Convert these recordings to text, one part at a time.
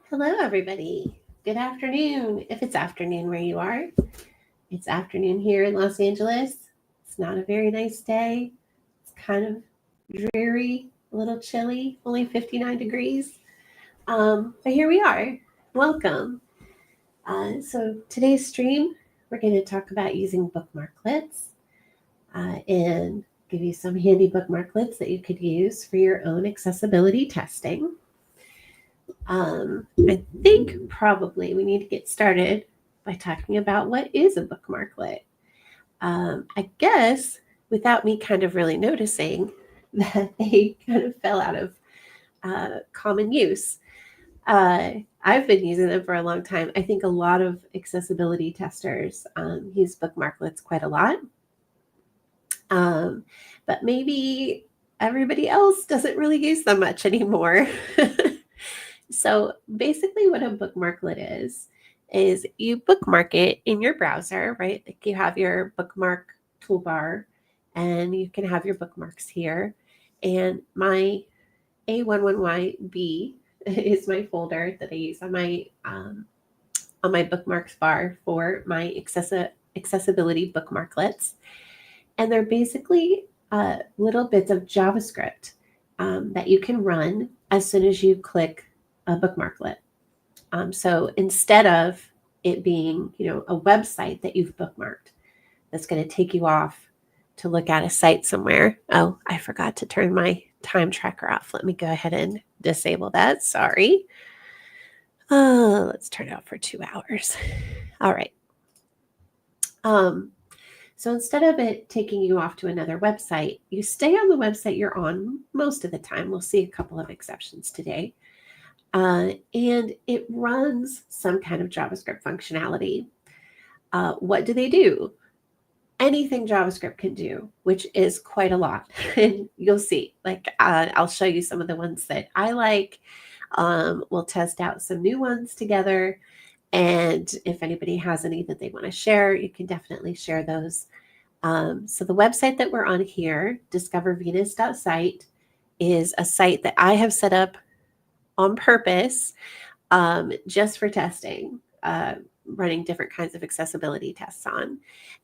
Hello, everybody. Good afternoon. If it's afternoon where you are, it's afternoon here in Los Angeles. It's not a very nice day. It's kind of dreary, a little chilly, only 59 degrees. But here we are. Welcome. So today's stream, we're going to talk about using bookmarklets and give you some handy bookmarklets that you could use for your own accessibility testing. I think probably we need to get started by talking about what is a bookmarklet. I guess without me kind of really noticing that they kind of fell out of common use. I've been using them for a long time. I think a lot of accessibility testers use bookmarklets quite a lot. But maybe everybody else doesn't really use them much anymore. So basically what a bookmarklet is you bookmark it in your browser, right? Like you have your bookmark toolbar and you can have your bookmarks here. And my A11YB is my folder that I use on my bookmarks bar for my accessibility bookmarklets. And they're basically little bits of JavaScript that you can run as soon as you click a bookmarklet. So instead of it being, a website that you've bookmarked that's going to take you off to look at a site somewhere. Oh, I forgot to turn my time tracker off. Let me go ahead and disable that. Sorry. Let's turn it off for 2 hours. All right. So instead of it taking you off to another website, you stay on the website you're on most of the time. We'll see a couple of exceptions today. And it runs some kind of JavaScript functionality. What do they do? Anything JavaScript can do, which is quite a lot. And you'll see, I'll show you some of the ones that I like. We'll test out some new ones together. And if anybody has any that they want to share, you can definitely share those. So the website that we're on here, discovervenus.site, is a site that I have set up on purpose just for testing, running different kinds of accessibility tests on.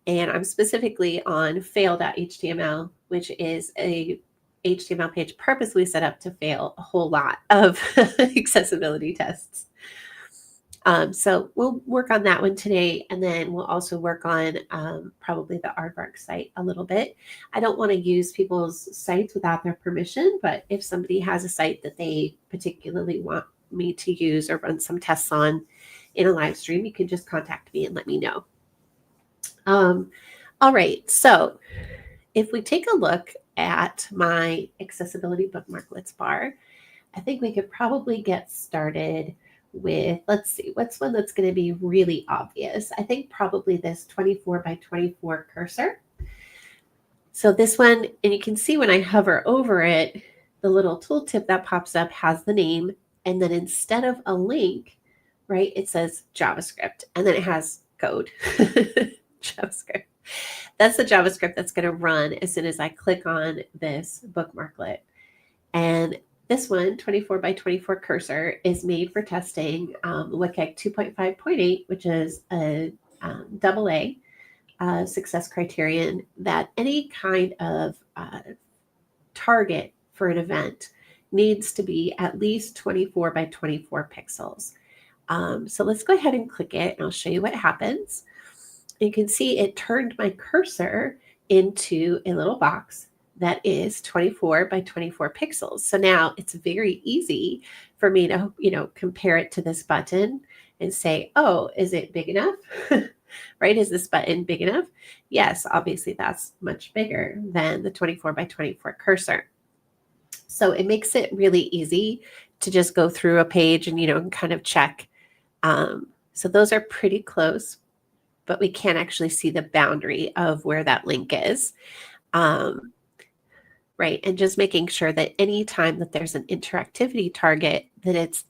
And I'm specifically on fail.html, which is a HTML page purposely set up to fail a whole lot of accessibility tests. So we'll work on that one today, and then we'll also work on probably the Aardvark site a little bit. I don't want to use people's sites without their permission, but if somebody has a site that they particularly want me to use or run some tests on in a live stream, you can just contact me and let me know. All right, so if we take a look at my accessibility bookmarklets bar, I think we could probably get started with, let's see, what's one that's going to be really obvious? I think probably this 24 by 24 cursor. So this one, and you can see when I hover over it, the little tooltip that pops up has the name, and then instead of a link, right, it says JavaScript, and then it has code, JavaScript. That's the JavaScript that's going to run as soon as I click on this bookmarklet. And this one, 24 by 24 cursor, is made for testing WCAG 2.5.8, which is a AA success criterion that any kind of target for an event needs to be at least 24 by 24 pixels. So let's go ahead and click it, and I'll show you what happens. You can see it turned my cursor into a little box that is 24 by 24 pixels. So now it's very easy for me to, compare it to this button and say, oh, is it big enough? Right? Is this button big enough? Yes, obviously that's much bigger than the 24 by 24 cursor. So it makes it really easy to just go through a page and, kind of check. So those are pretty close, but we can't actually see the boundary of where that link is. Right, and just making sure that any time that there's an interactivity target, that it's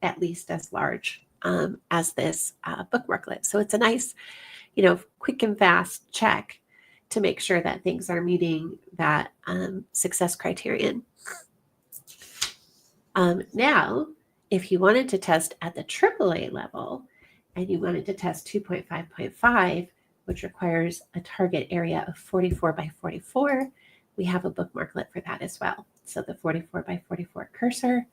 at least as large as this bookmarklet. So it's a nice, quick and fast check to make sure that things are meeting that success criterion. Now, If you wanted to test at the AAA level and you wanted to test 2.5.5, which requires a target area of 44 by 44, we have a bookmarklet for that as well. So the 44 by 44 cursor,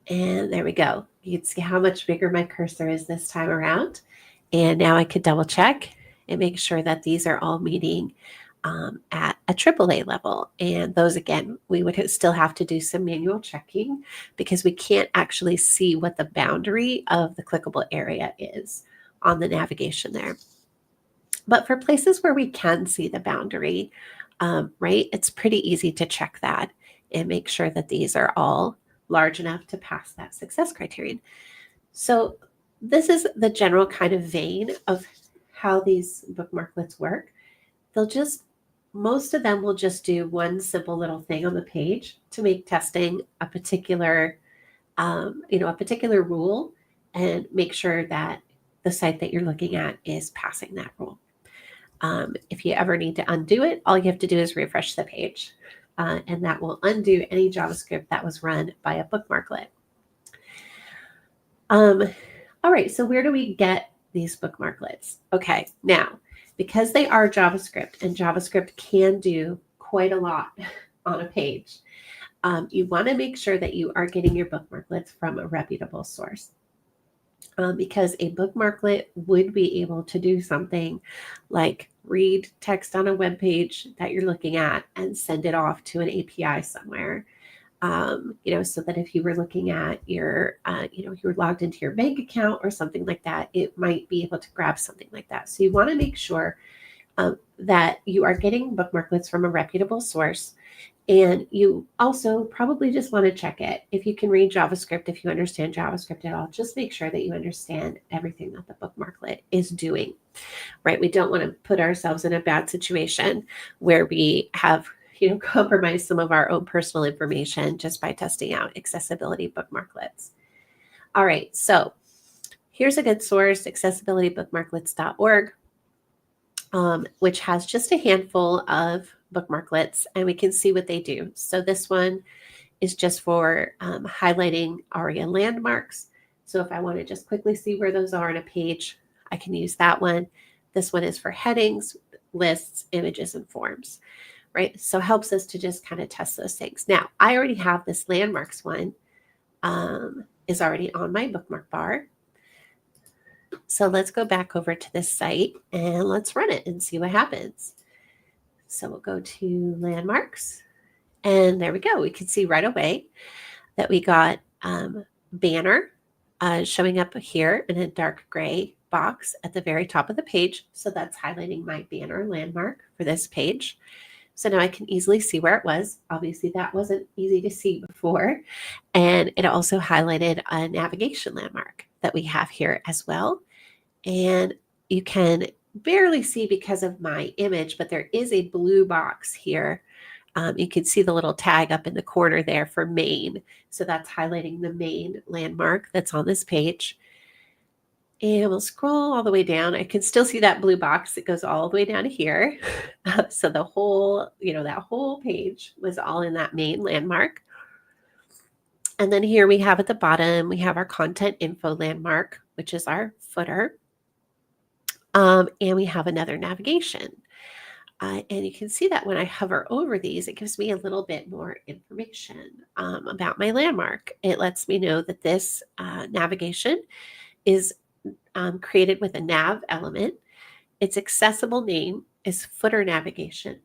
and there we go. You can see how much bigger my cursor is this time around. And now I could double check and make sure that these are all meeting at a AAA level. And those, again, we would still have to do some manual checking because we can't actually see what the boundary of the clickable area is on the navigation there. But for places where we can see the boundary, right, it's pretty easy to check that and make sure that these are all large enough to pass that success criterion. So this is the general kind of vein of how these bookmarklets work. Most of them will just do one simple little thing on the page to make testing a particular, a particular rule, and make sure that the site that you're looking at is passing that rule. If you ever need to undo it, all you have to do is refresh the page, and that will undo any JavaScript that was run by a bookmarklet. All right, so where do we get these bookmarklets? Okay, now, because they are JavaScript and JavaScript can do quite a lot on a page, you want to make sure that you are getting your bookmarklets from a reputable source. Because a bookmarklet would be able to do something like read text on a web page that you're looking at and send it off to an API somewhere. So that if you were looking at your, you were logged into your bank account or something like that, it might be able to grab something like that. So you want to make sure that you are getting bookmarklets from a reputable source. And you also probably just want to check it. If you can read JavaScript, if you understand JavaScript at all, just make sure that you understand everything that the bookmarklet is doing, right? We don't want to put ourselves in a bad situation where we have compromise some of our own personal information just by testing out accessibility bookmarklets. All right, so here's a good source, accessibilitybookmarklets.org, which has just a handful of bookmarklets, and we can see what they do. So this one is just for highlighting ARIA landmarks. So if I want to just quickly see where those are on a page, I can use that one. This one is for headings, lists, images, and forms. Right? So helps us to just kind of test those things. Now, I already have this landmarks one is already on my bookmark bar. So let's go back over to this site and let's run it and see what happens. So we'll go to landmarks, and there we go. We can see right away that we got banner showing up here in a dark gray box at the very top of the page. So that's highlighting my banner landmark for this page. So now I can easily see where it was. Obviously, that wasn't easy to see before. And it also highlighted a navigation landmark that we have here as well. And you can barely see because of my image, but there is a blue box here. You can see the little tag up in the corner there for main. So that's highlighting the main landmark that's on this page. And we'll scroll all the way down. I can still see that blue box. It goes all the way down to here. So the whole, that whole page was all in that main landmark. And then here we have at the bottom, we have our content info landmark, which is our footer. And we have another navigation. And you can see that when I hover over these, it gives me a little bit more information about my landmark. It lets me know that this navigation is created with a nav element. Its accessible name is footer navigation.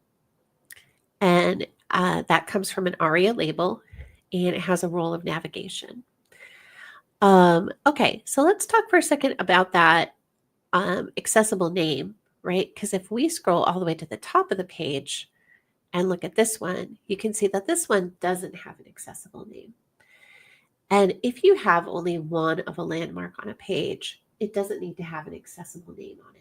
And that comes from an ARIA label, and it has a role of navigation. Okay, so let's talk for a second about that accessible name, right? Because if we scroll all the way to the top of the page and look at this one, you can see that this one doesn't have an accessible name. And if you have only one of a landmark on a page, it doesn't need to have an accessible name on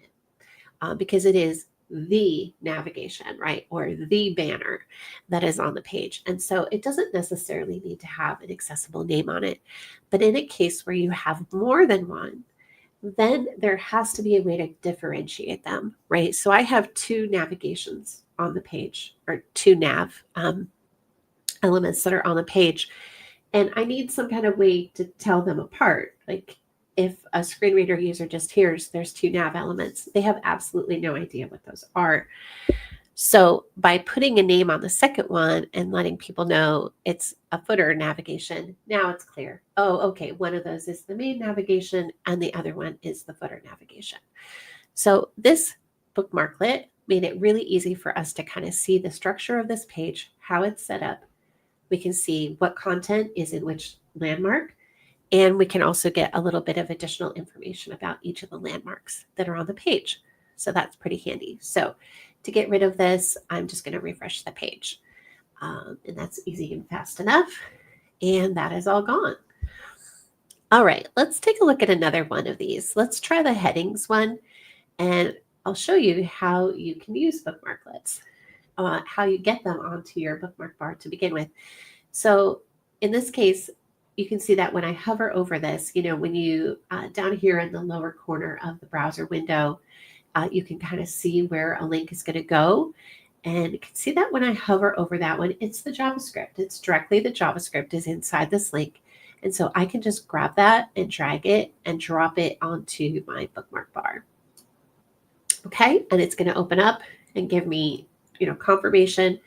it because it is the navigation, right? Or the banner that is on the page. And so it doesn't necessarily need to have an accessible name on it. But in a case where you have more than one, then there has to be a way to differentiate them, right? So I have two navigations on the page, or two nav elements that are on the page. And I need some kind of way to tell them apart. Like if a screen reader user just hears there's two nav elements, they have absolutely no idea what those are. So by putting a name on the second one and letting people know it's a footer navigation, now it's clear. Oh, okay, one of those is the main navigation and the other one is the footer navigation. So this bookmarklet made it really easy for us to kind of see the structure of this page, how it's set up. We can see what content is in which landmark, and we can also get a little bit of additional information about each of the landmarks that are on the page. So that's pretty handy. So to get rid of this, I'm just going to refresh the page. And that's easy and fast enough. And that is all gone. All right, let's take a look at another one of these. Let's try the headings one, and I'll show you how you can use bookmarklets, how you get them onto your bookmark bar to begin with. So in this case, you can see that when I hover over this, when you down here in the lower corner of the browser window, you can kind of see where a link is going to go. And you can see that when I hover over that one, it's the JavaScript. It's directly the JavaScript is inside this link. And so I can just grab that and drag it and drop it onto my bookmark bar. Okay, and it's going to open up and give me, confirmation.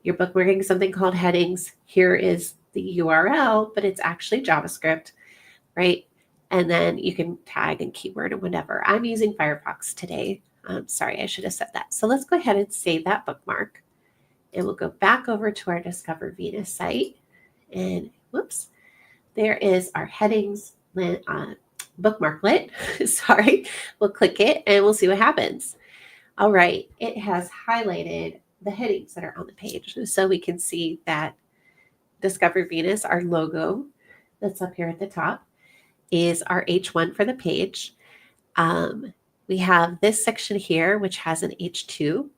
You're bookmarking something called headings. Here is the URL, but it's actually JavaScript, right? And then you can tag and keyword and whatever. I'm using Firefox today. Sorry, I should have said that. So let's go ahead and save that bookmark. And we'll go back over to our Discover Venus site. And whoops, there is our headings bookmarklet. Sorry, we'll click it and we'll see what happens. All right, it has highlighted the headings that are on the page. So we can see that Discover Venus, our logo that's up here at the top, is our H1 for the page. We have this section here, which has an H2.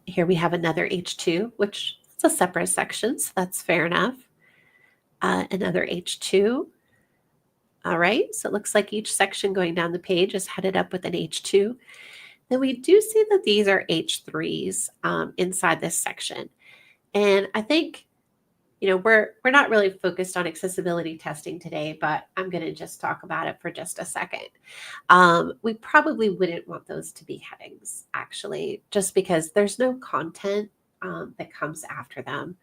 Here we have another H2, which is a separate section, so that's fair enough. Another H2. All right, so it looks like each section going down the page is headed up with an H2. Then we do see that these are H3s inside this section. And I think, we're not really focused on accessibility testing today, but I'm going to just talk about it for just a second. We probably wouldn't want those to be headings, actually, just because there's no content that comes after them,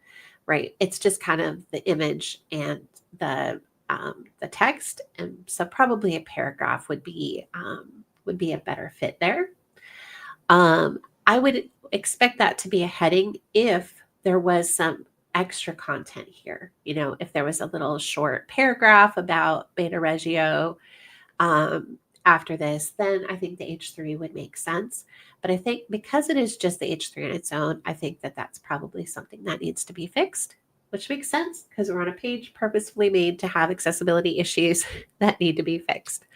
right? It's just kind of the image and the text, and so probably a paragraph would be a better fit there. I would expect that to be a heading if there was some extra content here. If there was a little short paragraph about Beta Regio after this, then I think the H3 would make sense. But I think because it is just the H3 on its own, I think that that's probably something that needs to be fixed, which makes sense because we're on a page purposefully made to have accessibility issues that need to be fixed.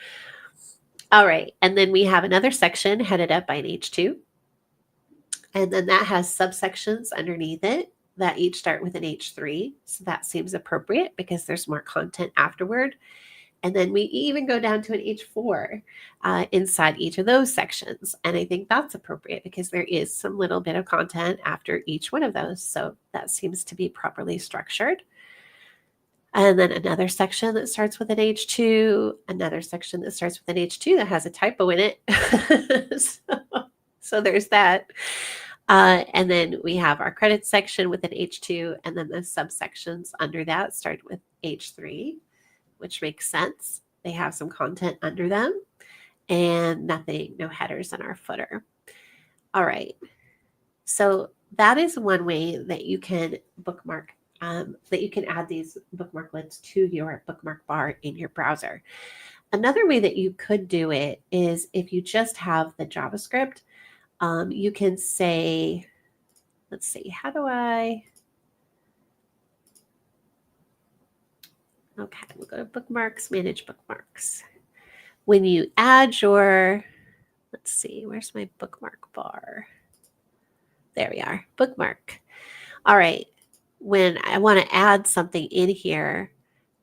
All right, and then we have another section headed up by an H2. And then that has subsections underneath it that each start with an H3. So that seems appropriate because there's more content afterward. And then we even go down to an H4 inside each of those sections. And I think that's appropriate because there is some little bit of content after each one of those. So that seems to be properly structured. And then another section that starts with an H2, another section that starts with an H2 that has a typo in it. So there's that. And then we have our credits section with an H2, and then the subsections under that start with H3, which makes sense. They have some content under them and no headers in our footer. All right. So that is one way that you can bookmark, that you can add these bookmarklets to your bookmark bar in your browser. Another way that you could do it is if you just have the JavaScript, you can say, let's see, okay, we'll go to bookmarks, manage bookmarks. When you add let's see, where's my bookmark bar? There we are, bookmark. All right, when I want to add something in here,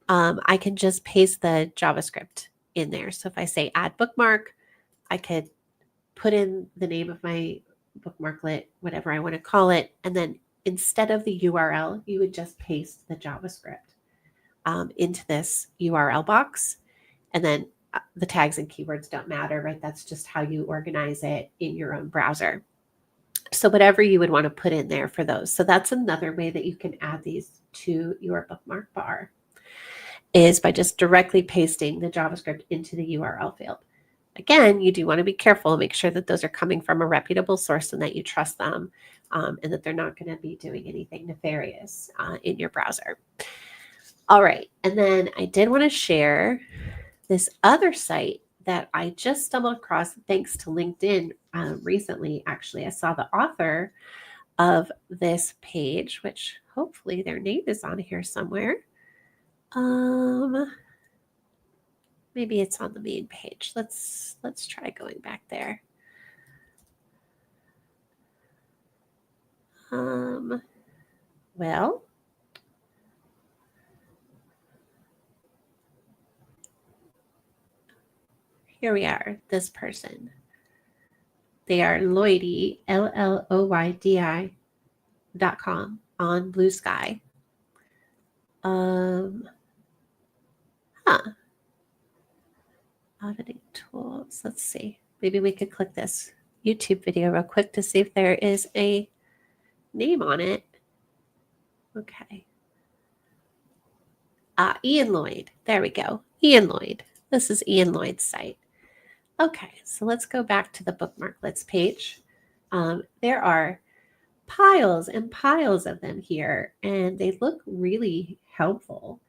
I can just paste the JavaScript in there. So if I say add bookmark, I could put in the name of my bookmarklet, whatever I want to call it, and then instead of the URL, you would just paste the JavaScript into this URL box. And then the tags and keywords don't matter, right? That's just how you organize it in your own browser. So whatever you would want to put in there for those. So that's another way that you can add these to your bookmark bar, is by just directly pasting the JavaScript into the URL field. Again, you do want to be careful and make sure that those are coming from a reputable source and that you trust them, and that they're not going to be doing anything nefarious in your browser. All right, and then I did want to share this other site that I just stumbled across thanks to LinkedIn recently. Actually, I saw the author of this page, which hopefully their name is on here somewhere. Maybe it's on the main page. Let's try going back there. Well, here we are, this person. They are Lloydy, LLOYDI.com on Blue Sky. Auditing tools. Let's see. Maybe we could click this YouTube video real quick to see if there is a name on it. Okay. Ian Lloyd. There we go. Ian Lloyd. This is Ian Lloyd's site. Okay, so let's go back to the Bookmarklets page. There are piles and piles of them here, and they look really helpful.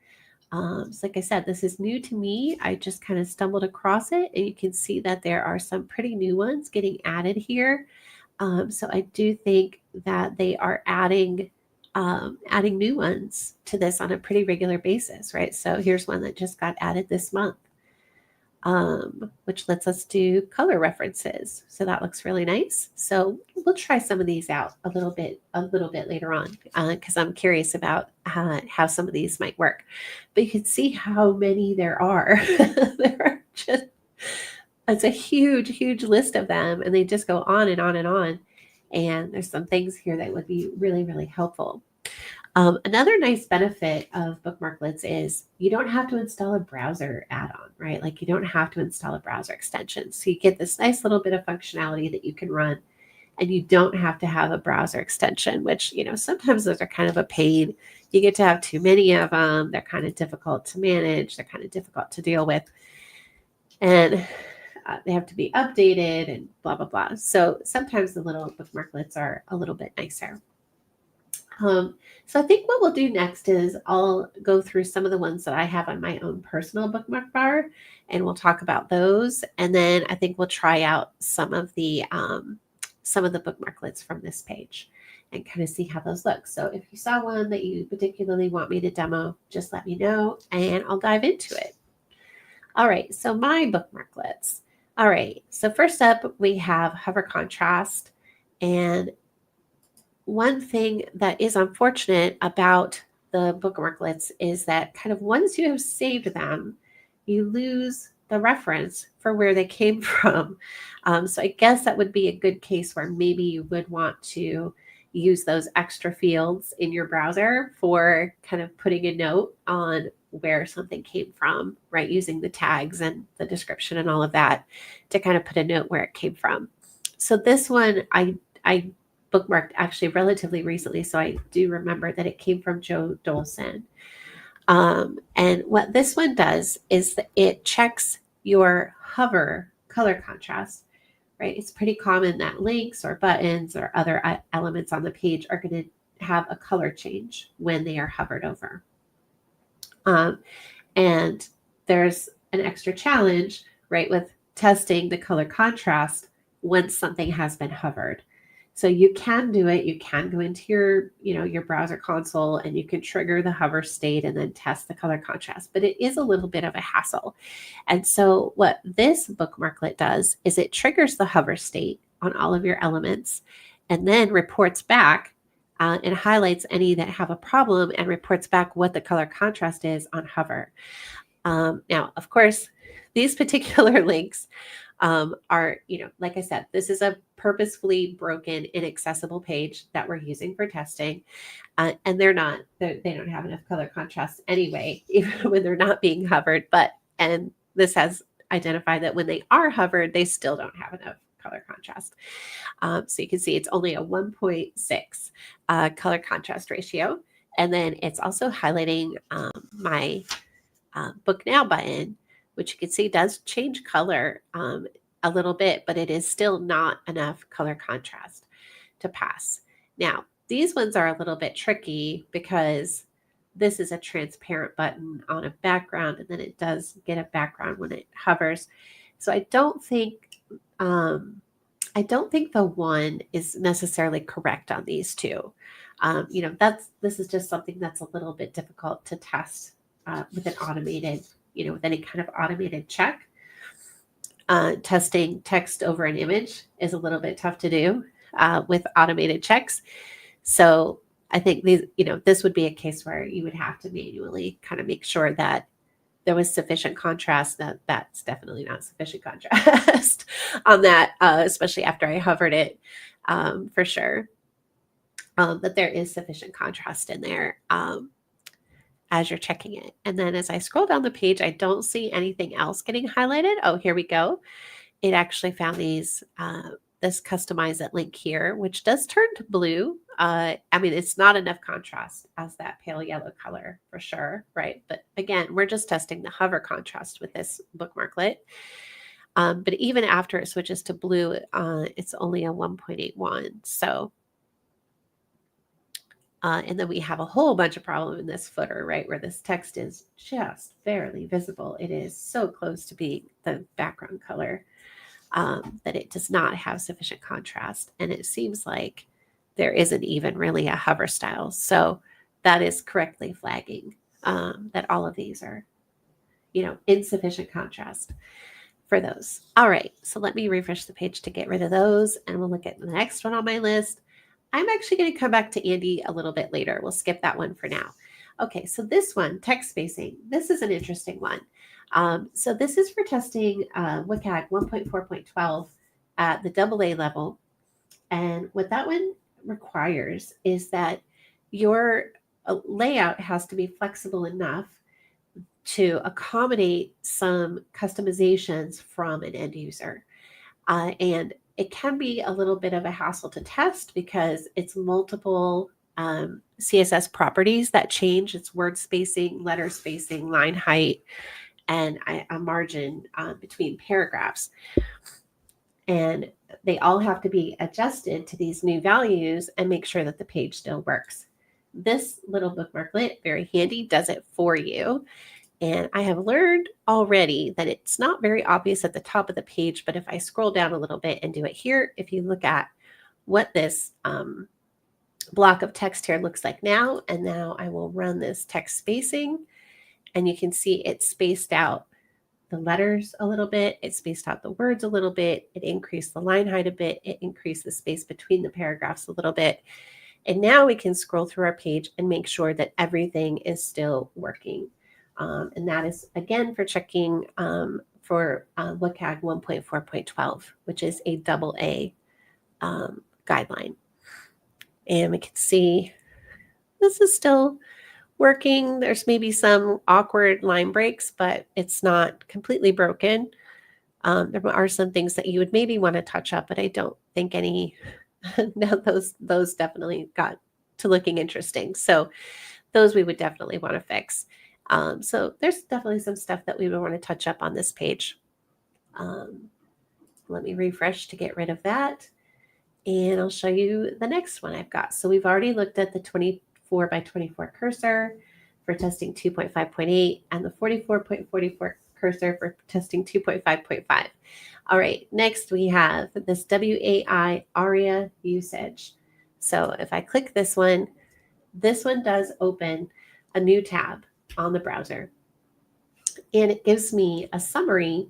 So like I said, this is new to me. I just kind of stumbled across it, and you can see that there are some pretty new ones getting added here. So I do think that they are adding new ones to this on a pretty regular basis, right? So here's one that just got added this month, which lets us do color references. So that looks really nice. So we'll try some of these out a little bit later on, because I'm curious about how some of these might work. But you can see how many there are. There are just, it's a huge list of them, and they just go on and on and on. And there's some things here that would be really helpful. Another nice benefit of Bookmarklets is you don't have to install a browser add-on, right? Like you don't have to install a browser extension. So you get this nice little bit of functionality that you can run, and you don't have to have a browser extension, which, sometimes those are kind of a pain. You get to have too many of them. They're kind of difficult to manage. They're kind of difficult to deal with. And they have to be updated and blah, blah, blah. So sometimes the little Bookmarklets are a little bit nicer. So I think what we'll do next is I'll go through some of the ones that I have on my own personal bookmark bar, and we'll talk about those. And then I think we'll try out some of the Bookmarklets from this page and kind of see how those look. So if you saw one that you particularly want me to demo, just let me know and I'll dive into it. All right, so my Bookmarklets. All right, so first up we have hover contrast, and one thing that is unfortunate about the Bookmarklets is that kind of once you have saved them, you lose the reference for where they came from. So I guess that would be a good case where maybe you would want to use those extra fields in your browser for kind of putting a note on where something came from, right? Using the tags and the description and all of that to kind of put a note where it came from. So this one I bookmarked actually relatively recently, so I do remember that it came from Joe Dolson. And what this one does is that it checks your hover color contrast, right? It's pretty common that links or buttons or other elements on the page are going to have a color change when they are hovered over. And there's an extra challenge, right, with testing the color contrast once something has been hovered. So you can do it. You can go into your browser console and you can trigger the hover state and then test the color contrast, but it is a little bit of a hassle. And so what this bookmarklet does is it triggers the hover state on all of your elements and then reports back and highlights any that have a problem and reports back what the color contrast is on hover. Now, of course, these particular links are, like I said, this is a purposefully broken, inaccessible page that we're using for testing. And they don't have enough color contrast anyway, even when they're not being hovered. And this has identified that when they are hovered, they still don't have enough color contrast. So you can see it's only a 1.6 color contrast ratio. And then it's also highlighting my Book Now button, which you can see does change color a little bit, but it is still not enough color contrast to pass. Now, these ones are a little bit tricky because this is a transparent button on a background, and then it does get a background when it hovers. So I don't think the one is necessarily correct on these two. This is just something that's a little bit difficult to test with an automated, with any kind of automated check. Testing text over an image is a little bit tough to do with automated checks. So I think this would be a case where you would have to manually kind of make sure that there was sufficient contrast. That's definitely not sufficient contrast on that, especially after I hovered it, for sure. But there is sufficient contrast in there as you're checking it. And then as I scroll down the page, I don't see anything else getting highlighted. Oh, here we go. It actually found this customize it link here, which does turn to blue. It's not enough contrast as that pale yellow color for sure, right? But again, we're just testing the hover contrast with this bookmarklet. But even after it switches to blue, it's only a 1.81. So, and then we have a whole bunch of problem in this footer, right? Where this text is just barely visible. It is so close to being the background color that it does not have sufficient contrast. And it seems like there isn't even really a hover style. So that is correctly flagging that all of these are, insufficient contrast for those. All right, so let me refresh the page to get rid of those, and we'll look at the next one on my list. I'm actually going to come back to Andy a little bit later. We'll skip that one for now. Okay, so this one, text spacing, this is an interesting one. So this is for testing WCAG 1.4.12 at the AA level. And what that one requires is that your layout has to be flexible enough to accommodate some customizations from an end user. And it can be a little bit of a hassle to test because it's multiple CSS properties that change. It's word spacing, letter spacing, line height, and a margin between paragraphs. And they all have to be adjusted to these new values and make sure that the page still works. This little bookmarklet, very handy, does it for you. And I have learned already that it's not very obvious at the top of the page, but if I scroll down a little bit and do it here, if you look at what this block of text here looks like now, and now I will run this text spacing, and you can see it spaced out the letters a little bit, it spaced out the words a little bit, it increased the line height a bit, it increased the space between the paragraphs a little bit. And now we can scroll through our page and make sure that everything is still working. And that is, again, for checking for WCAG 1.4.12, which is a AA guideline. And we can see this is still working. There's maybe some awkward line breaks, but it's not completely broken. There are some things that you would maybe want to touch up, but I don't think any. No, those definitely got to looking interesting. So those we would definitely want to fix. So there's definitely some stuff that we would want to touch up on this page. Let me refresh to get rid of that. And I'll show you the next one I've got. So we've already looked at the 24 by 24 cursor for testing 2.5.8 and the 44.44 cursor for testing 2.5.5. All right, next we have this WAI ARIA usage. So if I click this one does open a new tab on the browser. And it gives me a summary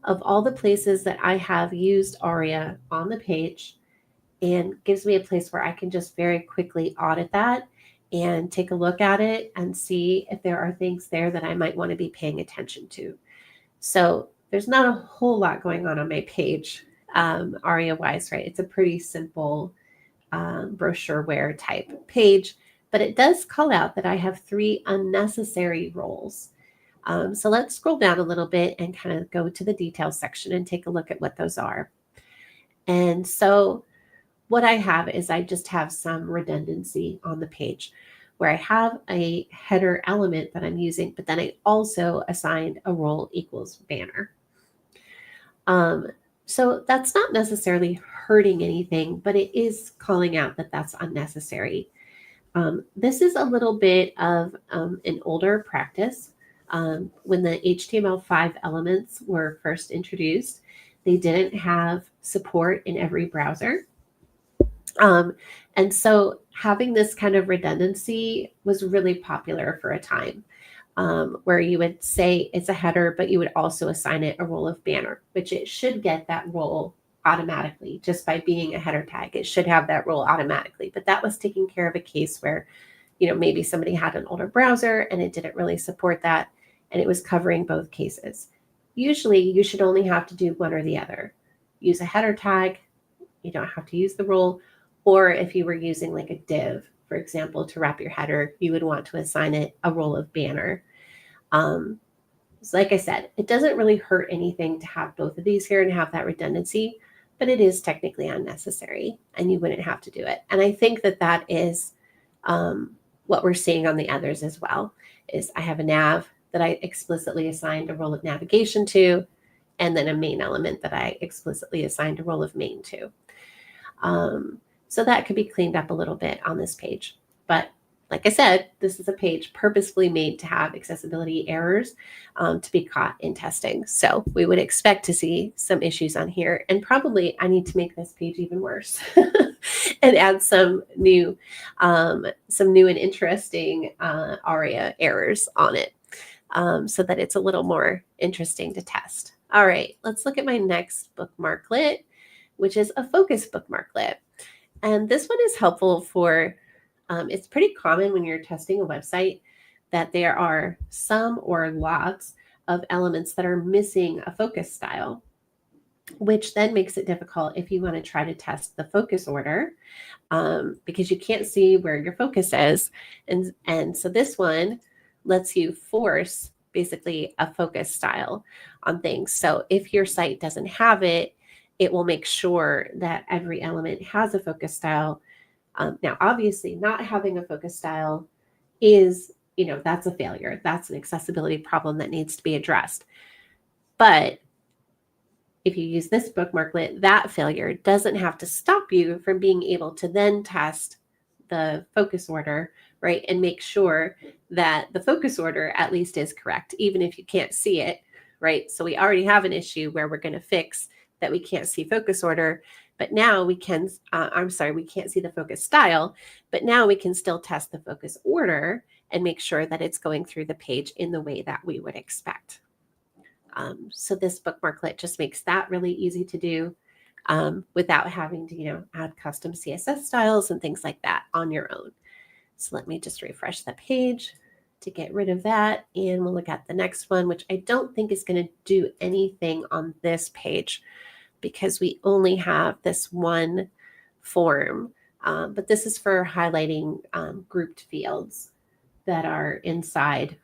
of all the places that I have used ARIA on the page, and gives me a place where I can just very quickly audit that and take a look at it and see if there are things there that I might want to be paying attention to. So there's not a whole lot going on my page ARIA-wise, right? It's a pretty simple brochureware type page, but it does call out that I have 3 unnecessary roles. So let's scroll down a little bit and kind of go to the details section and take a look at what those are. And so what I have is I just have some redundancy on the page where I have a header element that I'm using, but then I also assigned a role equals banner. So that's not necessarily hurting anything, but it is calling out that that's unnecessary. This is a little bit of an older practice. When the HTML5 elements were first introduced, they didn't have support in every browser. And so having this kind of redundancy was really popular for a time, where you would say it's a header, but you would also assign it a role of banner, which it should get that role automatically just by being a header tag. It should have that role automatically. But that was taking care of a case where, maybe somebody had an older browser and it didn't really support that, and it was covering both cases. Usually you should only have to do one or the other. Use a header tag. You don't have to use the role. Or if you were using like a div, for example, to wrap your header, you would want to assign it a role of banner. So like I said, it doesn't really hurt anything to have both of these here and have that redundancy, but it is technically unnecessary and you wouldn't have to do it. And I think that that is what we're seeing on the others as well, is I have a nav that I explicitly assigned a role of navigation to, and then a main element that I explicitly assigned a role of main to. So that could be cleaned up a little bit on this page. But like I said, this is a page purposefully made to have accessibility errors to be caught in testing. So we would expect to see some issues on here. And probably I need to make this page even worse and add some new and interesting ARIA errors on it so that it's a little more interesting to test. All right, let's look at my next bookmarklet, which is a focus bookmarklet. And this one is helpful for, it's pretty common when you're testing a website that there are some or lots of elements that are missing a focus style, which then makes it difficult if you want to try to test the focus order because you can't see where your focus is. And so this one lets you force basically a focus style on things. So if your site doesn't have it, it will make sure that every element has a focus style. Now, obviously, not having a focus style is, that's a failure. That's an accessibility problem that needs to be addressed. But if you use this bookmarklet, that failure doesn't have to stop you from being able to then test the focus order, right? And make sure that the focus order at least is correct, even if you can't see it, right? So we already have an issue where we're going to fix that we can't see focus order, but now we can, we can't see the focus style, but now we can still test the focus order and make sure that it's going through the page in the way that we would expect. So this bookmarklet just makes that really easy to do without having to, add custom CSS styles and things like that on your own. So let me just refresh the page to get rid of that. And we'll look at the next one, which I don't think is going to do anything on this page because we only have this one form. But this is for highlighting grouped fields that are inside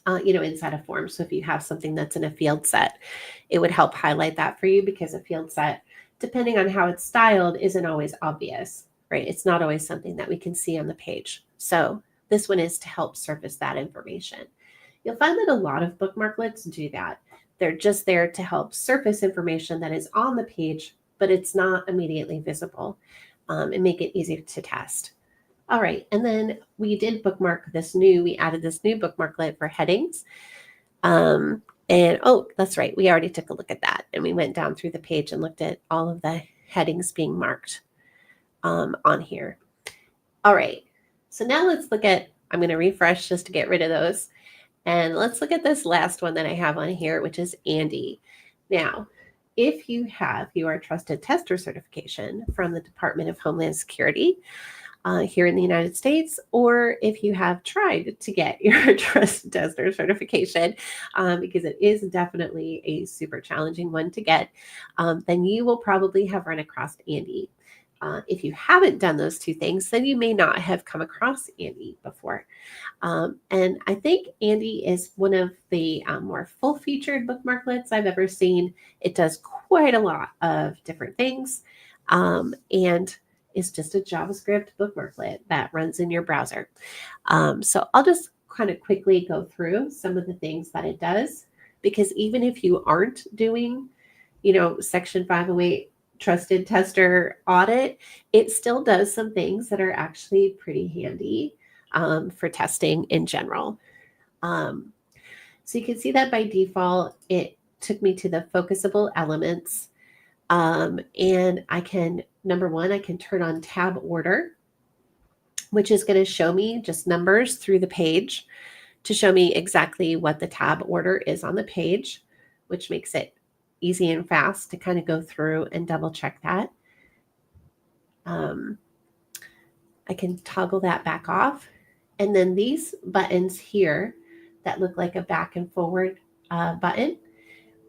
inside a form. So if you have something that's in a field set, it would help highlight that for you because a field set, depending on how it's styled, isn't always obvious, right? It's not always something that we can see on the page. So this one is to help surface that information. You'll find that a lot of bookmarklets do that. They're just there to help surface information that is on the page, but it's not immediately visible and make it easy to test. All right, and then we added this new bookmarklet for headings. And oh, that's right, we already took a look at that and we went down through the page and looked at all of the headings being marked on here. All right, so now let's look at, I'm going to refresh just to get rid of those. And let's look at this last one that I have on here, which is Andy. Now, if you have your trusted tester certification from the Department of Homeland Security, here in the United States, or if you have tried to get your trusted tester certification, because it is definitely a super challenging one to get, then you will probably have run across Andy. If you haven't done those two things, then you may not have come across Andy before. And I think Andy is one of the more full-featured bookmarklets I've ever seen. It does quite a lot of different things, and it's just a JavaScript bookmarklet that runs in your browser. So I'll just kind of quickly go through some of the things that it does, because even if you aren't doing, Section 508 trusted tester audit, it still does some things that are actually pretty handy for testing in general. So you can see that by default, it took me to the focusable elements. And I can, number one, I can turn on tab order, which is going to show me just numbers through the page to show me exactly what the tab order is on the page, which makes it easy and fast to kind of go through and double check that. I can toggle that back off. And then these buttons here that look like a back and forward button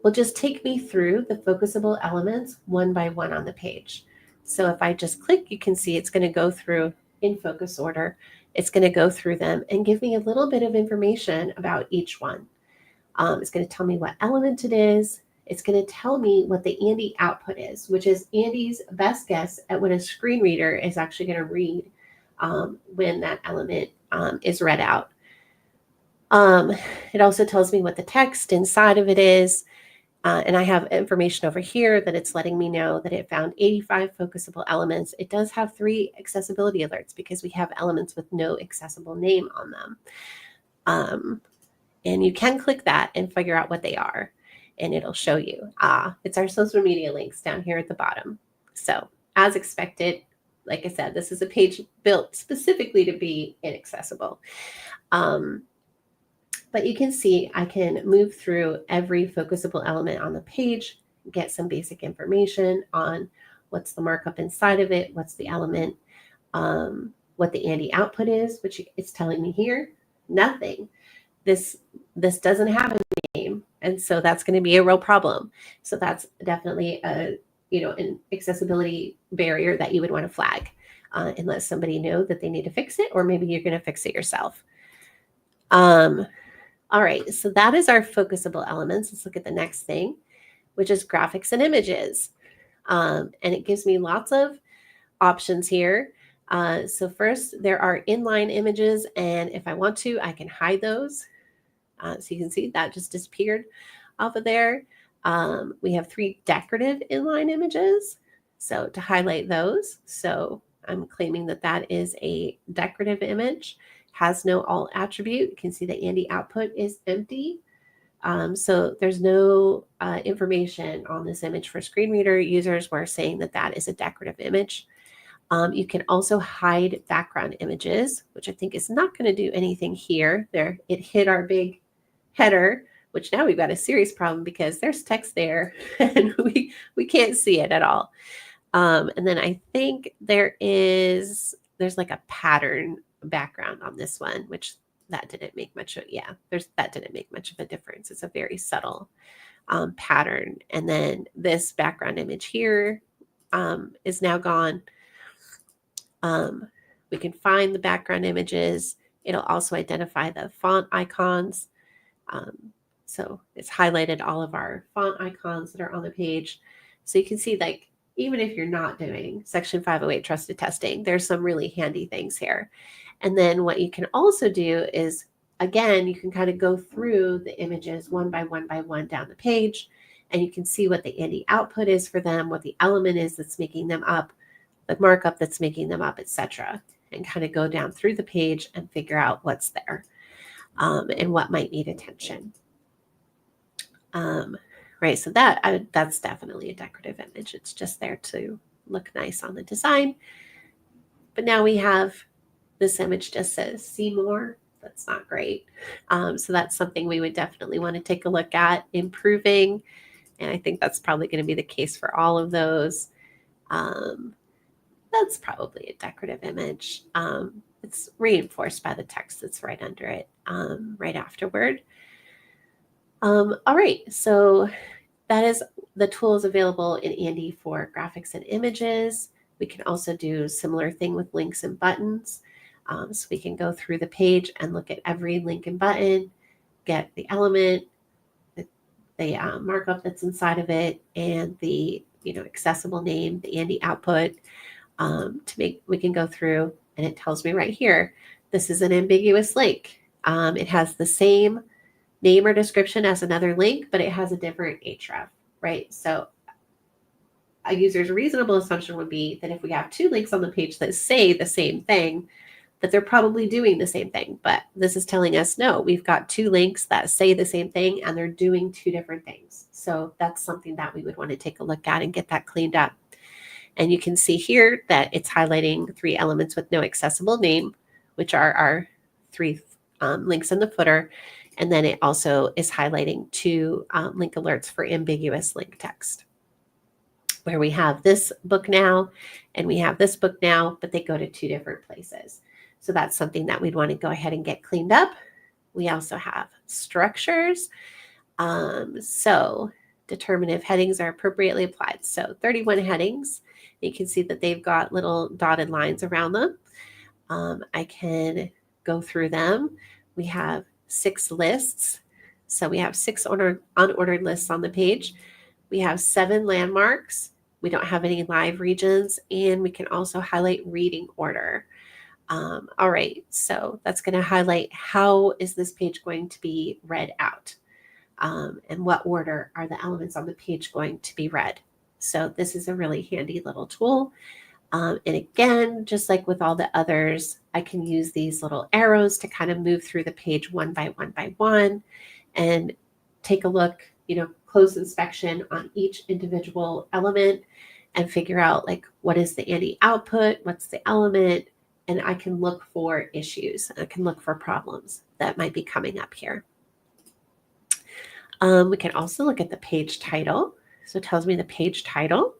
will just take me through the focusable elements one by one on the page. So if I just click, you can see it's going to go through in focus order. It's going to go through them and give me a little bit of information about each one. It's going to tell me what element it is. It's going to tell me what the Andy output is, which is Andy's best guess at what a screen reader is actually going to read when that element is read out. It also tells me what the text inside of it is. And I have information over here that it's letting me know that it found 85 focusable elements. It does have 3 accessibility alerts because we have elements with no accessible name on them. And you can click that and figure out what they are, and it'll show you. It's our social media links down here at the bottom. So as expected, like I said, this is a page built specifically to be inaccessible. But you can see I can move through every focusable element on the page, get some basic information on what's the markup inside of it, what's the element, what the Andy output is, which it's telling me here, nothing. This doesn't have a name, and so that's going to be a real problem. So that's definitely an accessibility barrier that you would want to flag and let somebody know that they need to fix it, or maybe you're going to fix it yourself. All right, so that is our focusable elements. Let's look at the next thing, which is graphics and images. And it gives me lots of options here. So first, there are inline images, and if I want to, I can hide those. So you can see that just disappeared off of there. We have 3 decorative inline images, so to highlight those. So I'm claiming that that is a decorative image, has no alt attribute. You can see the Andy output is empty. So there's no information on this image for screen reader users. We're saying that that is a decorative image. You can also hide background images, which I think is not going to do anything here. There, it hit our big header, which now we've got a serious problem because there's text there and we can't see it at all. And then I think there's like a pattern background on this one, which that didn't make much of, that didn't make much of a difference. It's a very subtle pattern. And then this background image here is now gone. We can find the background images. It'll also identify the font icons. So it's highlighted all of our font icons that are on the page. So you can see, like, even if you're not doing Section 508 trusted testing, there's some really handy things here. And then what you can also do is, again, you can kind of go through the images one by one down the page, and you can see what the Andy output is for them, what the element is that's making them up, the markup that's making them up, etc., and kind of go down through the page and figure out what's there and what might need attention. Right, so that's definitely a decorative image. It's just there to look nice on the design. But now we have this image just says see more. That's not great. So that's something we would definitely want to take a look at improving. And I think that's probably going to be the case for all of those. That's probably a decorative image. It's reinforced by the text that's right under it, right afterward. All right, so that is the tools available in Andy for graphics and images. We can also do similar thing with links and buttons. So we can go through the page and look at every link and button, get the element, the markup that's inside of it, and the accessible name, the Andy output. We can go through, and it tells me right here, this is an ambiguous link. It has the same name or description as another link, but it has a different href, right? So a user's reasonable assumption would be that if we have two links on the page that say the same thing, that they're probably doing the same thing. But this is telling us, no, we've got two links that say the same thing and they're doing two different things. So that's something that we would want to take a look at and get that cleaned up. And you can see here that it's highlighting 3 elements with no accessible name, which are our 3 links in the footer. And then it also is highlighting 2 link alerts for ambiguous link text, where we have this book now and we have this book now, but they go to 2 different places. So that's something that we'd want to go ahead and get cleaned up. We also have structures. So determine if headings are appropriately applied. So 31 headings. You can see that they've got little dotted lines around them. I can go through them. We have 6 lists. So we have 6 unordered lists on the page. We have 7 landmarks. We don't have any live regions, and we can also highlight reading order. All right, so that's going to highlight how is this page going to be read out, and what order are the elements on the page going to be read. So this is a really handy little tool. And again, just like with all the others, I can use these little arrows to kind of move through the page one by one and take a look, close inspection on each individual element and figure out like what is the Andy output, what's the element, and I can look for issues. I can look for problems that might be coming up here. We can also look at the page title. So it tells me the page title,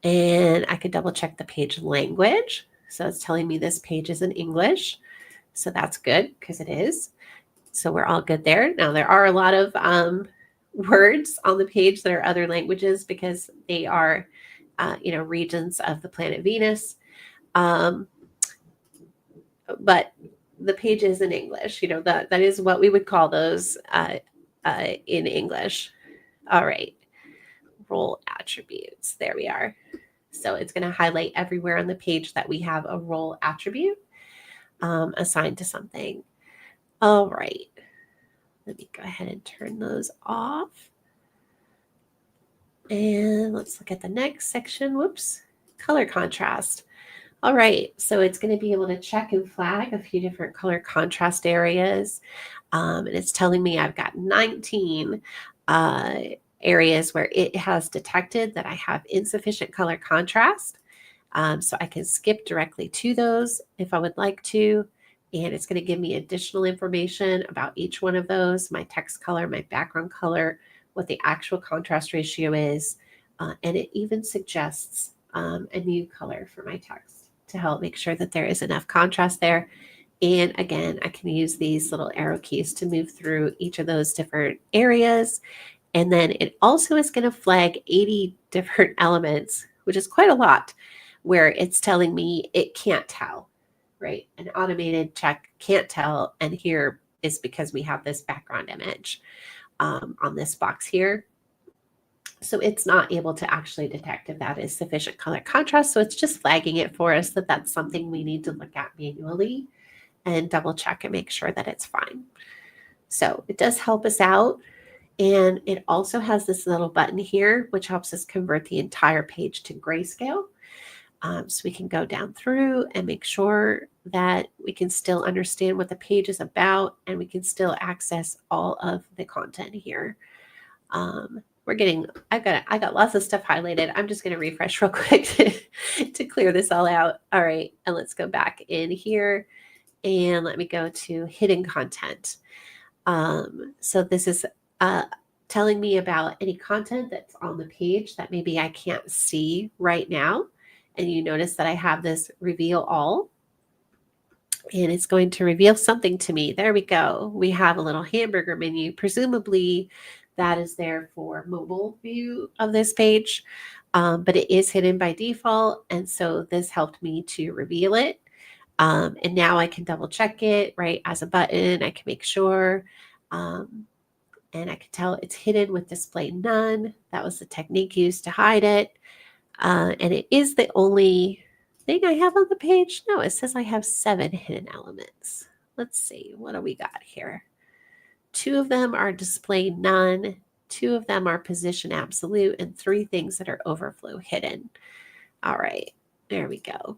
and I could double check the page language. So it's telling me this page is in English. So that's good because it is. So we're all good there. Now there are a lot of words on the page that are other languages because they are, regions of the planet Venus. But the page is in English. That is what we would call those in English. All right. Role attributes. There we are. So it's going to highlight everywhere on the page that we have a role attribute assigned to something. All right. Let me go ahead and turn those off. And let's look at the next section. Whoops. Color contrast. All right. So it's going to be able to check and flag a few different color contrast areas. And it's telling me I've got 19 areas where it has detected that I have insufficient color contrast. So I can skip directly to those if I would like to. And it's going to give me additional information about each one of those, my text color, my background color, what the actual contrast ratio is. And it even suggests a new color for my text to help make sure that there is enough contrast there. And again, I can use these little arrow keys to move through each of those different areas. And then it also is going to flag 80 different elements, which is quite a lot, where it's telling me it can't tell, right? An automated check can't tell. And here is because we have this background image on this box here. So it's not able to actually detect if that is sufficient color contrast. So it's just flagging it for us that that's something we need to look at manually and double check and make sure that it's fine. So it does help us out. And it also has this little button here, which helps us convert the entire page to grayscale. So we can go down through and make sure that we can still understand what the page is about, and we can still access all of the content here. I got lots of stuff highlighted. I'm just going to refresh real quick to clear this all out. All right, and let's go back in here and let me go to hidden content. So this is telling me about any content that's on the page that maybe I can't see right now. And you notice that I have this reveal all, and it's going to reveal something to me. There we go. We have a little hamburger menu. Presumably that is there for mobile view of this page, but it is hidden by default. And so this helped me to reveal it. And now I can double check it, right? As a button, I can make sure. And I can tell it's hidden with display none. That was the technique used to hide it. And it is the only thing I have on the page. No, it says I have 7 hidden elements. Let's see, what do we got here? 2 of them are display none, 2 of them are position absolute, and 3 things that are overflow hidden. All right, there we go.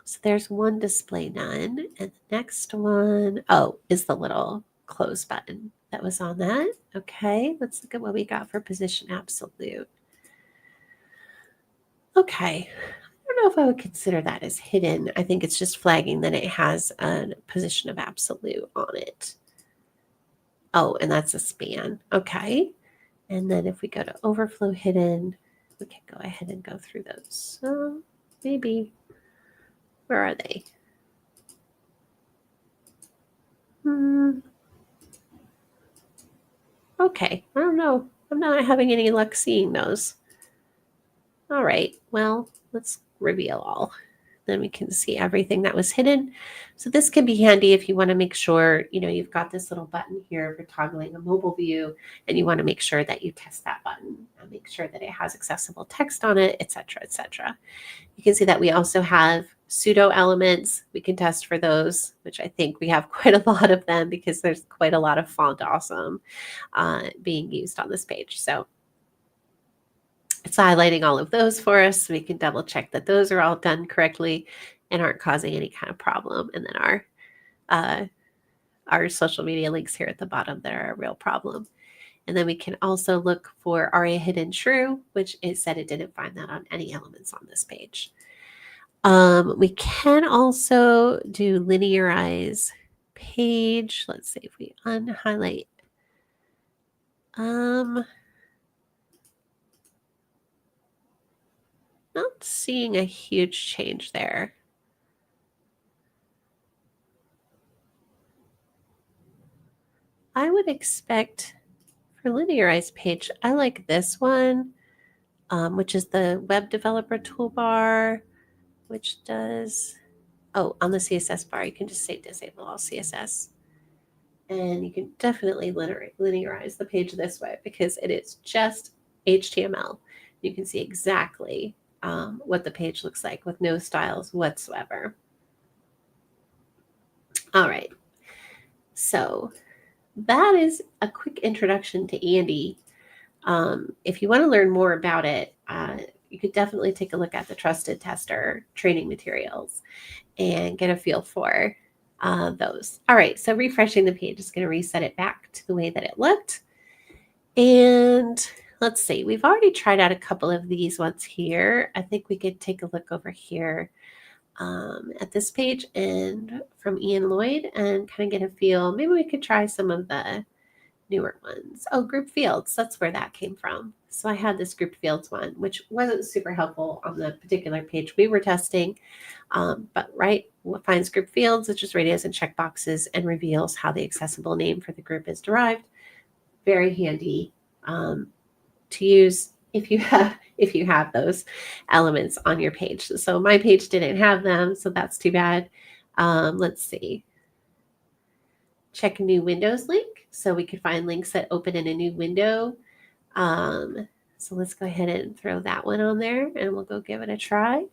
So there's one display none, and the next one, oh, is the little close button that was on that. Okay, let's look at what we got for position absolute. Okay, I don't know if I would consider that as hidden. I think it's just flagging that it has a position of absolute on it. Oh, and that's a span. Okay. And then if we go to overflow hidden, we can go ahead and go through those. So maybe, where are they? Okay, I don't know. I'm not having any luck seeing those. All right, well, let's reveal all. Then we can see everything that was hidden. So this can be handy if you want to make sure, you've got this little button here for toggling a mobile view, and you want to make sure that you test that button and make sure that it has accessible text on it, etc., etc. You can see that we also have pseudo elements. We can test for those, which I think we have quite a lot of them because there's quite a lot of font awesome being used on this page. So it's highlighting all of those for us. So we can double check that those are all done correctly and aren't causing any kind of problem. And then our social media links here at the bottom that are a real problem. And then we can also look for ARIA hidden true, which it said it didn't find that on any elements on this page. We can also do linearize page. Let's see if we unhighlight. Not seeing a huge change there. I would expect for linearized page, I like this one, which is the web developer toolbar, which does, on the CSS bar, you can just say disable all CSS. And you can definitely linearize the page this way because it is just HTML. You can see exactly what the page looks like with no styles whatsoever. All right. So that is a quick introduction to Andy. If you want to learn more about it, you could definitely take a look at the Trusted Tester training materials and get a feel for those. All right, so refreshing the page is going to reset it back to the way that it looked. And let's see, we've already tried out a couple of these ones here. I think we could take a look over here at this page and from Ian Lloyd and kind of get a feel. Maybe we could try some of the newer ones. Oh, group fields, that's where that came from. So I had this group fields one, which wasn't super helpful on the particular page we were testing. But what finds group fields, which is radios and checkboxes, and reveals how the accessible name for the group is derived. Very handy to use if you have those elements on your page. So my page didn't have them, so that's too bad. Let's see. Check new windows link. So we could find links that open in a new window. So let's go ahead and throw that one on there and we'll go give it a try.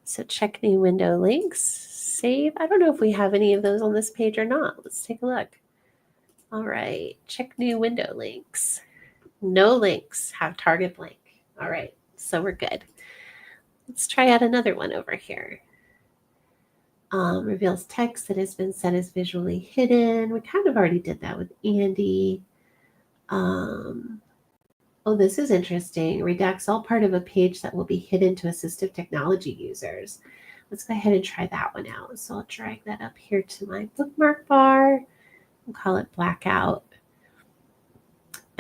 So check new window links, save. I don't know if we have any of those on this page or not. Let's take a look. All right, check new window links. No links have target blank. All right, so we're good. Let's try out another one over here. Reveals text that has been set as visually hidden. We kind of already did that with Andy. Oh, this is interesting. Redacts all part of a page that will be hidden to assistive technology users. Let's go ahead and try that one out. So I'll drag that up here to my bookmark bar. We'll call it blackout.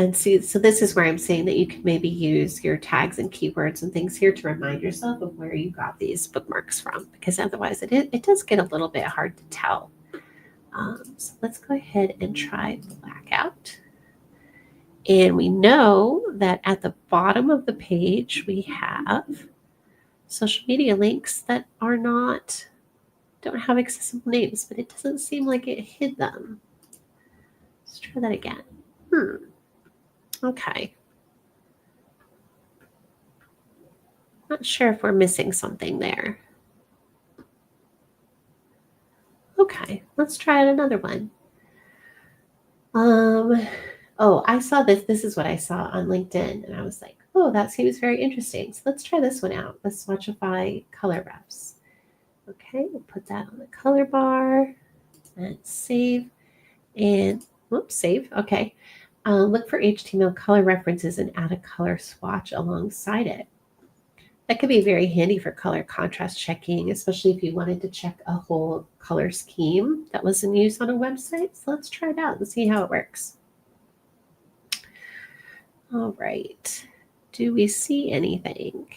And see, so this is where I'm saying that you could maybe use your tags and keywords and things here to remind yourself of where you got these bookmarks from, because otherwise it does get a little bit hard to tell. So let's go ahead and try blackout. And we know that at the bottom of the page, we have social media links that don't have accessible names, but it doesn't seem like it hid them. Let's try that again. Okay. Not sure if we're missing something there. Okay, let's try another one. Oh, I saw this. This is what I saw on LinkedIn, and I was like, oh, that seems very interesting. So let's try this one out. The Swatchify color refs. Okay, we'll put that on the color bar and save. And whoops, save. Okay. Look for HTML color references and add a color swatch alongside it. That could be very handy for color contrast checking, especially if you wanted to check a whole color scheme that was in use on a website. So let's try it out and see how it works. All right. Do we see anything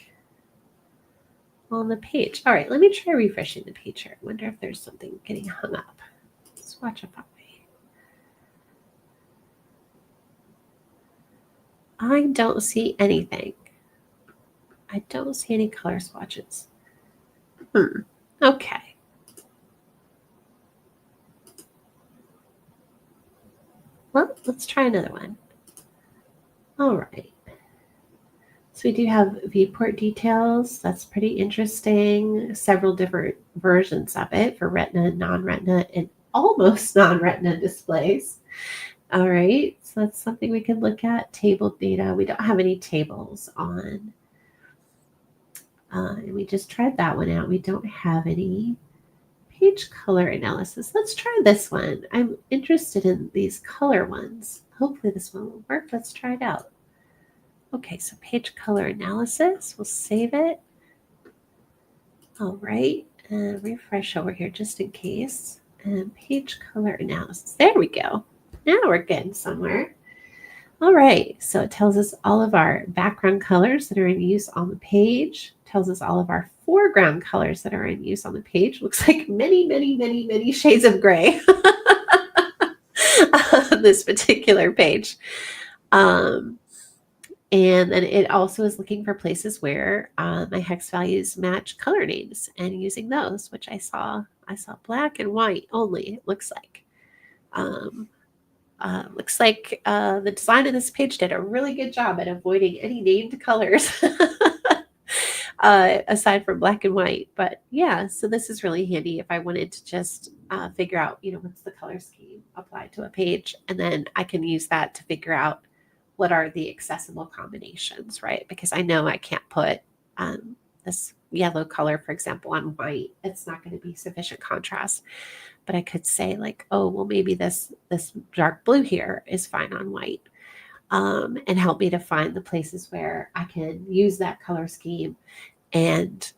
on the page? All right, let me try refreshing the page here. I wonder if there's something getting hung up. Swatchify. I don't see anything. I don't see any color swatches. Okay. Well, let's try another one. All right. So we do have viewport details. That's pretty interesting. Several different versions of it for retina, non-retina, and almost non-retina displays. All right. So that's something we can look at. Table data. We don't have any tables on. And we just tried that one out. We don't have any page color analysis. Let's try this one. I'm interested in these color ones. Hopefully this one will work. Let's try it out. Okay, so page color analysis. We'll save it. All right, and refresh over here just in case. And page color analysis. There we go. Now we're getting somewhere. All right, so it tells us all of our background colors that are in use on the page. Tells us all of our foreground colors that are in use on the page. Looks like many, many, many, many shades of gray on this particular page. And then it also is looking for places where my hex values match color names and using those, which I saw black and white only, it looks like. The design of this page did a really good job at avoiding any named colors aside from black and white. But yeah, so this is really handy if I wanted to just figure out, what's the color scheme applied to a page. And then I can use that to figure out what are the accessible combinations, right? Because I know I can't put this yellow color, for example, on white. It's not going to be sufficient contrast. But I could say like, oh, well, maybe this dark blue here is fine on white, and help me to find the places where I can use that color scheme and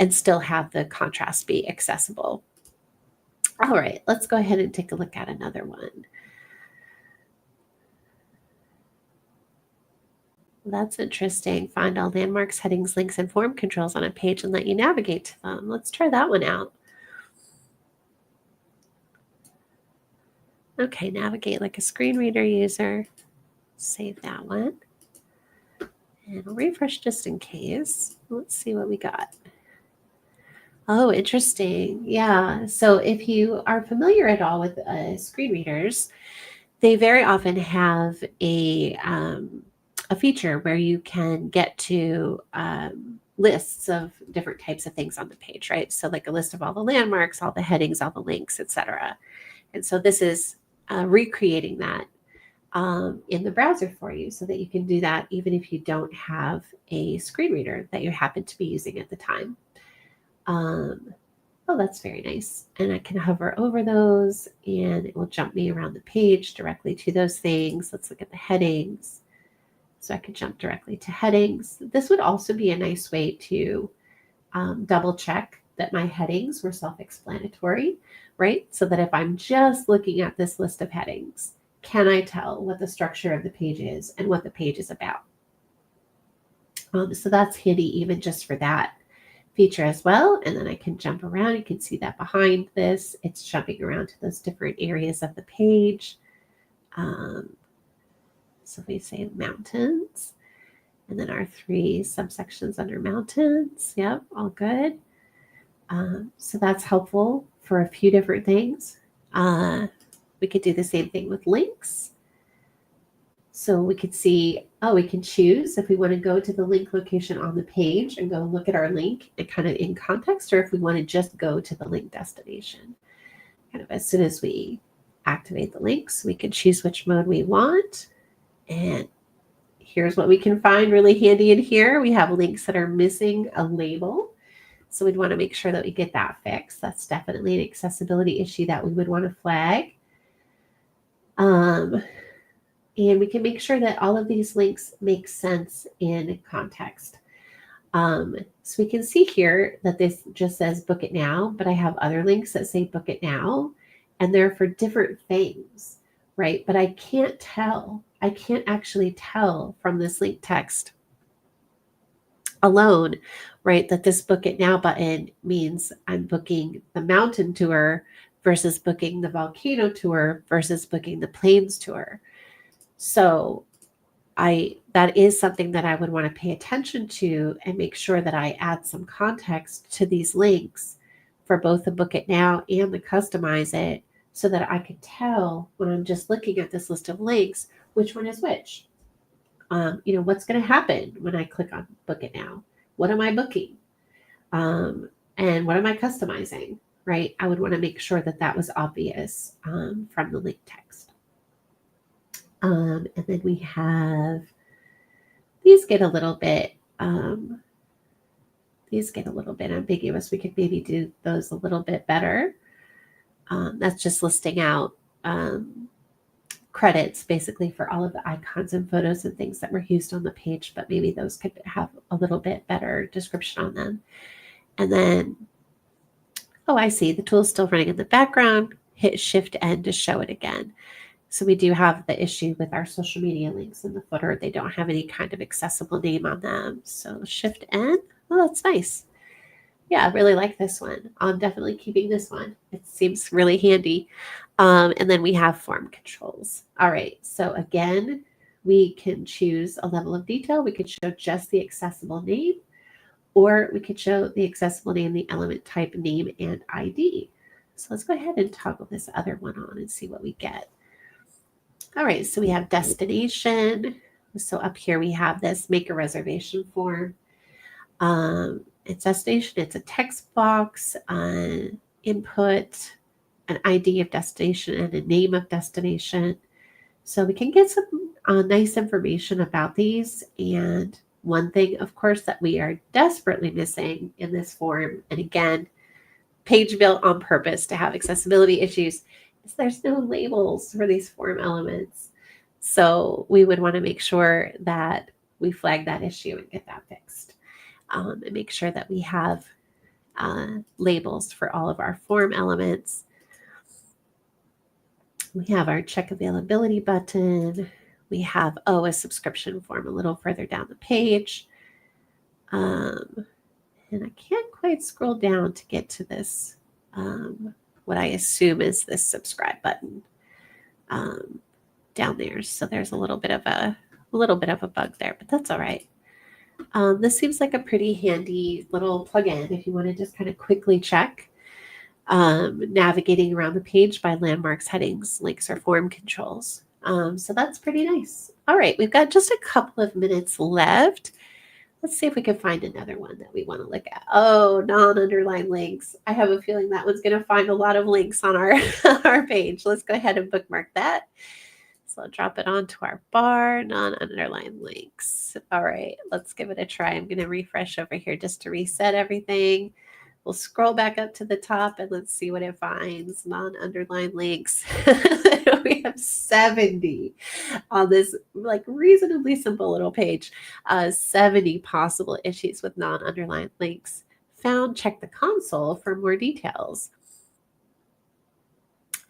still have the contrast be accessible. All right, let's go ahead and take a look at another one. That's interesting. Find all landmarks, headings, links, and form controls on a page and let you navigate to them. Let's try that one out. Okay, navigate like a screen reader user. Save that one. And I'll refresh just in case. Let's see what we got. Oh, interesting. Yeah. So if you are familiar at all with screen readers, they very often have a feature where you can get to lists of different types of things on the page, right? So like a list of all the landmarks, all the headings, all the links, etc. And so this is recreating that in the browser for you so that you can do that even if you don't have a screen reader that you happen to be using at the time. Oh, that's very nice. And I can hover over those and it will jump me around the page directly to those things. Let's look at the headings. So I could jump directly to headings. This would also be a nice way to double check that my headings were self-explanatory, right? So that if I'm just looking at this list of headings can I tell what the structure of the page is and what the page is about? So that's handy even just for that feature as well. And then I can jump around. You can see that behind this, it's jumping around to those different areas of the page. So if we say mountains, and then our 3 subsections under mountains. Yep, all good. So that's helpful for a few different things. We could do the same thing with links. So we could see, we can choose if we want to go to the link location on the page and go look at our link and kind of in context, or if we want to just go to the link destination. Kind of as soon as we activate the links, we can choose which mode we want. And here's what we can find really handy in here. We have links that are missing a label. So we'd want to make sure that we get that fixed. That's definitely an accessibility issue that we would want to flag. And we can make sure that all of these links make sense in context. So we can see here that this just says book it now, but I have other links that say book it now, and they're for different things, right? But I can't actually tell from this link text alone, right, that this book it now button means I'm booking the mountain tour versus booking the volcano tour versus booking the plains tour. So that is something that I would want to pay attention to and make sure that I add some context to these links for both the book it now and the customize it, so that I could tell when I'm just looking at this list of links, which one is which. What's going to happen when I click on book it now? What am I booking? And what am I customizing, right? I would want to make sure that that was obvious from the link text. And then we have, these get a little bit ambiguous. We could maybe do those a little bit better. That's just listing out credits basically for all of the icons and photos and things that were used on the page, but maybe those could have a little bit better description on them. And then, I see the tool is still running in the background. Hit Shift N to show it again. So we do have the issue with our social media links in the footer. They don't have any kind of accessible name on them. So Shift N, that's nice. Yeah, I really like this one. I'm definitely keeping this one. It seems really handy. And then we have form controls. All right, so again, we can choose a level of detail. We could show just the accessible name, or we could show the accessible name, the element type, name, and ID. So let's go ahead and toggle this other one on and see what we get. All right, so we have destination. So up here we have this make a reservation form. It's destination, it's a text box, input, an ID of destination, and a name of destination. So we can get some nice information about these. And one thing, of course, that we are desperately missing in this form, and again, page built on purpose to have accessibility issues, is there's no labels for these form elements. So we would want to make sure that we flag that issue and get that fixed. And make sure that we have labels for all of our form elements. We have our check availability button. We have, a subscription form a little further down the page. And I can't quite scroll down to get to this, what I assume is this subscribe button down there. So there's a little bit of a bug there, but that's all right. This seems like a pretty handy little plugin if you want to just kind of quickly check navigating around the page by landmarks, headings, links, or form controls. So that's pretty nice. All right, we've got just a couple of minutes left. Let's see if we can find another one that we want to look at. Oh, non-underlined links. I have a feeling that one's going to find a lot of links on our, our page. Let's go ahead and bookmark that. So I'll drop it onto our bar, non-underlined links. All right, let's give it a try. I'm going to refresh over here just to reset everything. We'll scroll back up to the top and let's see what it finds. Non-underlined links. We have 70 on this like reasonably simple little page. 70 possible issues with non-underlined links found. Check the console for more details.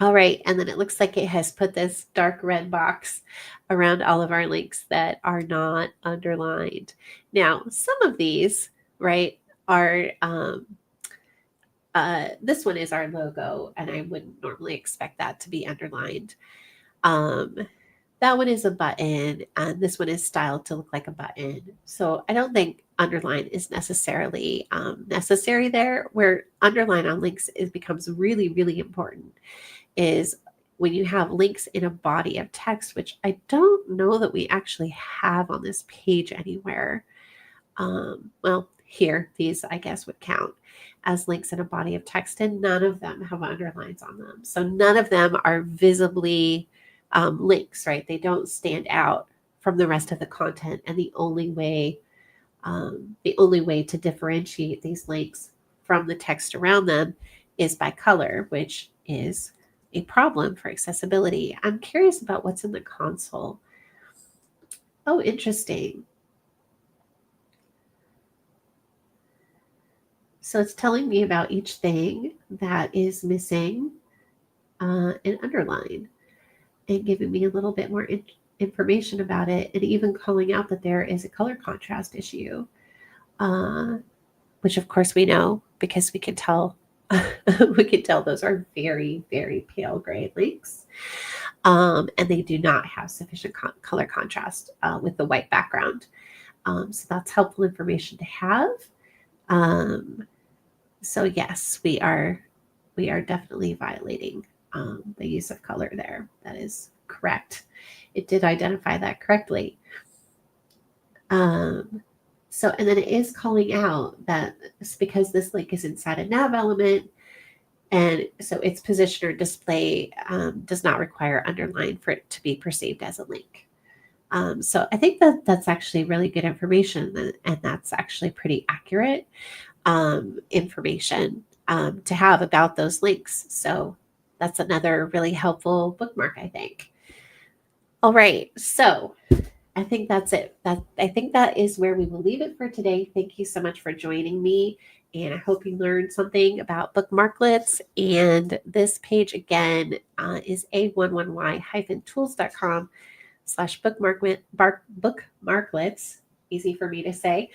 All right, and then it looks like it has put this dark red box around all of our links that are not underlined. Now, some of these, right, are, this one is our logo, and I wouldn't normally expect that to be underlined. Um, that one is a button, and this one is styled to look like a button. So I don't think underline is necessarily necessary there. Where underline on links becomes really, really important is when you have links in a body of text, which I don't know that we actually have on this page anywhere. Well, here, these I guess would count as links in a body of text, and none of them have underlines on them. So none of them are visibly links, right? They don't stand out from the rest of the content, and the only way to differentiate these links from the text around them is by color, which is a problem for accessibility. I'm curious about what's in the console. Oh, interesting. So it's telling me about each thing that is missing an underline and giving me a little bit more information about it, and even calling out that there is a color contrast issue, which of course we know because we can tell we can tell those are very, very pale gray links, and they do not have sufficient color contrast with the white background. So that's helpful information to have. So yes, we are definitely violating the use of color there. That is correct. It did identify that correctly. So, and then it is calling out that it's because this link is inside a nav element, and so its position or display does not require underline for it to be perceived as a link. So I think that that's actually really good information, and that's actually pretty accurate information to have about those links. So that's another really helpful bookmark, I think. All right, so I think that's it. I think that is where we will leave it for today. Thank you so much for joining me, and I hope you learned something about bookmarklets. And this page again is a11y-tools.com/bookmarklets. Easy for me to say,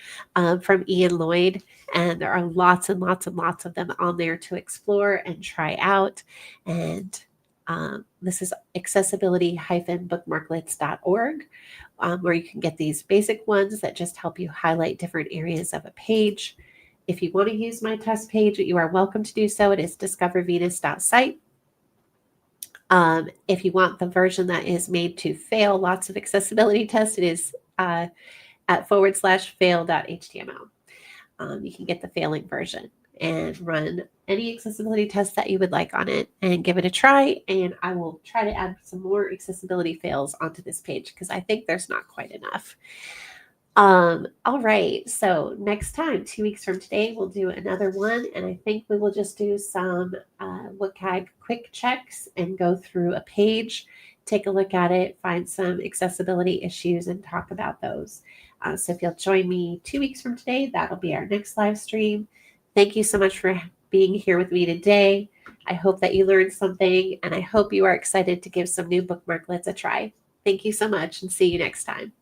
from Ian Lloyd. And there are lots and lots and lots of them on there to explore and try out. And this is accessibility-bookmarklets.org, where you can get these basic ones that just help you highlight different areas of a page. If you want to use my test page, you are welcome to do so. It is discovervenus.site. If you want the version that is made to fail lots of accessibility tests, it is at /fail.html. You can get the failing version and run any accessibility tests that you would like on it and give it a try. And I will try to add some more accessibility fails onto this page because I think there's not quite enough. All right. So next time, 2 weeks from today, we'll do another one. And I think we will just do some WCAG quick checks and go through a page, take a look at it, find some accessibility issues, and talk about those. So if you'll join me 2 weeks from today, that'll be our next live stream. Thank you so much for being here with me today. I hope that you learned something, and I hope you are excited to give some new bookmarklets a try. Thank you so much, and see you next time.